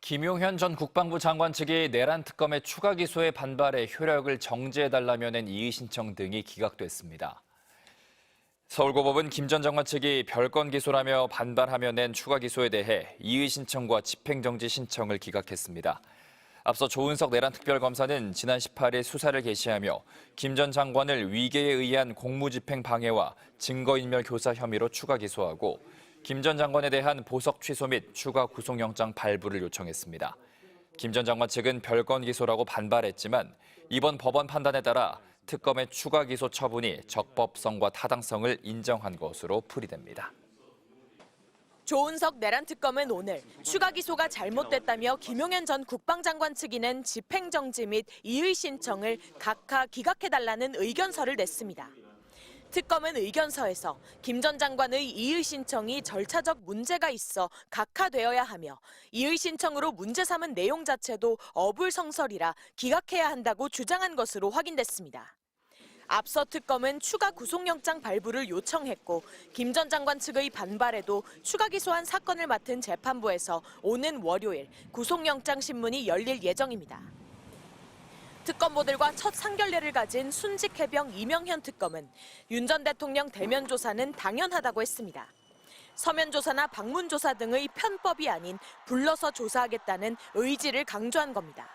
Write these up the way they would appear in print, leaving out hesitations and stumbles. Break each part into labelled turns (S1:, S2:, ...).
S1: 김용현 전 국방부 장관 측이 내란 특검의 추가 기소에 반발해 효력을 정지해달라며 낸 이의 신청 등이 기각됐습니다. 서울고법은 김 전 장관 측이 별건 기소라며 반발하며 낸 추가 기소에 대해 이의 신청과 집행정지 신청을 기각했습니다. 앞서 조은석 내란특별검사는 지난 18일 수사를 개시하며 김 전 장관을 위계에 의한 공무집행 방해와 증거인멸 교사 혐의로 추가 기소하고 김 전 장관에 대한 보석 취소 및 추가 구속영장 발부를 요청했습니다. 김 전 장관 측은 별건 기소라고 반발했지만 이번 법원 판단에 따라 특검의 추가 기소 처분이 적법성과 타당성을 인정한 것으로 풀이됩니다.
S2: 조은석 내란특검은 오늘 추가 기소가 잘못됐다며 김용현 전 국방장관 측이 낸 집행정지 및 이의 신청을 각하 기각해달라는 의견서를 냈습니다. 특검은 의견서에서 김 전 장관의 이의 신청이 절차적 문제가 있어 각하되어야 하며 이의 신청으로 문제 삼은 내용 자체도 어불성설이라 기각해야 한다고 주장한 것으로 확인됐습니다. 앞서 특검은 추가 구속영장 발부를 요청했고 김 전 장관 측의 반발에도 추가 기소한 사건을 맡은 재판부에서 오는 월요일 구속영장 신문이 열릴 예정입니다. 특검보들과 첫 상견례를 가진 순직해병 이명현 특검은 윤 전 대통령 대면 조사는 당연하다고 했습니다. 서면 조사나 방문 조사 등의 편법이 아닌 불러서 조사하겠다는 의지를 강조한 겁니다.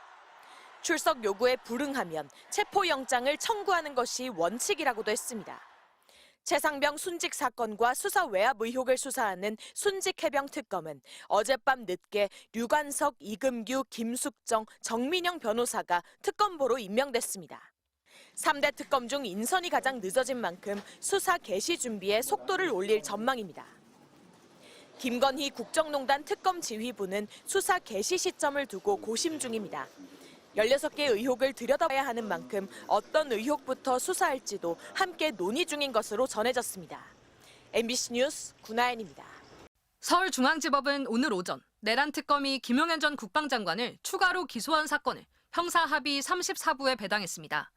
S2: 출석 요구에 불응하면 체포영장을 청구하는 것이 원칙이라고도 했습니다. 최상병 순직 사건과 수사 외압 의혹을 수사하는 순직해병 특검은 어젯밤 늦게 류관석, 이금규, 김숙정, 정민영 변호사가 특검보로 임명됐습니다. 3대 특검 중 인선이 가장 늦어진 만큼 수사 개시 준비에 속도를 올릴 전망입니다. 김건희 국정농단 특검 지휘부는 수사 개시 시점을 두고 고심 중입니다. 16개 의혹을 들여다봐야 하는 만큼 어떤 의혹부터 수사할지도 함께 논의 중인 것으로 전해졌습니다. MBC 뉴스 구나연입니다.
S3: 서울중앙지법은 오늘 오전 내란특검이 김용현 전 국방장관을 추가로 기소한 사건을 형사합의 34부에 배당했습니다.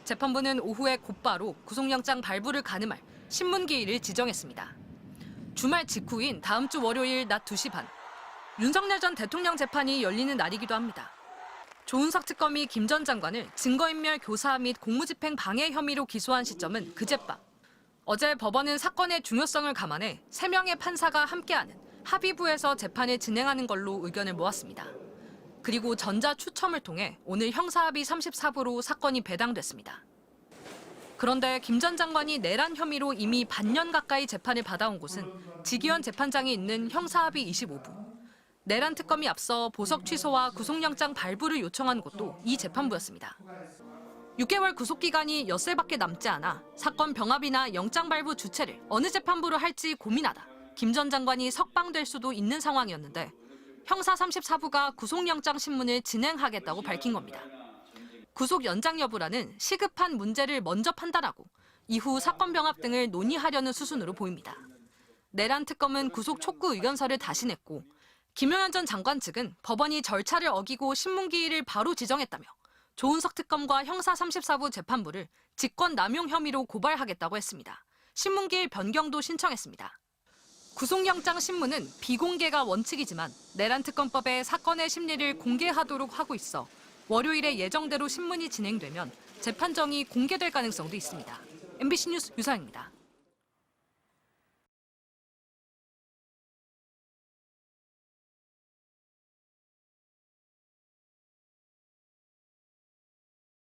S3: 재판부는 오후에 곧바로 구속영장 발부를 가늠할 신문기일을 지정했습니다. 주말 직후인 다음 주 월요일 낮 2시 반, 윤석열 전 대통령 재판이 열리는 날이기도 합니다. 조은석 특검이 김 전 장관을 증거인멸 교사 및 공무집행 방해 혐의로 기소한 시점은 그제밤. 어제 법원은 사건의 중요성을 감안해 3명의 판사가 함께하는 합의부에서 재판을 진행하는 걸로 의견을 모았습니다. 그리고 전자추첨을 통해 오늘 형사합의 34부로 사건이 배당됐습니다. 그런데 김 전 장관이 내란 혐의로 이미 반년 가까이 재판을 받아온 곳은 지기현 재판장이 있는 형사합의 25부. 내란 특검이 앞서 보석 취소와 구속영장 발부를 요청한 곳도 이 재판부였습니다. 6개월 구속기간이 엿새밖에 남지 않아 사건 병합이나 영장 발부 주체를 어느 재판부로 할지 고민하다 김 전 장관이 석방될 수도 있는 상황이었는데 형사 34부가 구속영장 신문을 진행하겠다고 밝힌 겁니다. 구속 연장 여부라는 시급한 문제를 먼저 판단하고 이후 사건 병합 등을 논의하려는 수순으로 보입니다. 내란 특검은 구속 촉구 의견서를 다시 냈고 김용현 전 장관 측은 법원이 절차를 어기고 신문기일을 바로 지정했다며 조은석 특검과 형사 34부 재판부를 직권남용 혐의로 고발하겠다고 했습니다. 신문기일 변경도 신청했습니다. 구속영장 신문은 비공개가 원칙이지만 내란특검법에 사건의 심리를 공개하도록 하고 있어 월요일에 예정대로 신문이 진행되면 재판정이 공개될 가능성도 있습니다. MBC 뉴스 유서영입니다.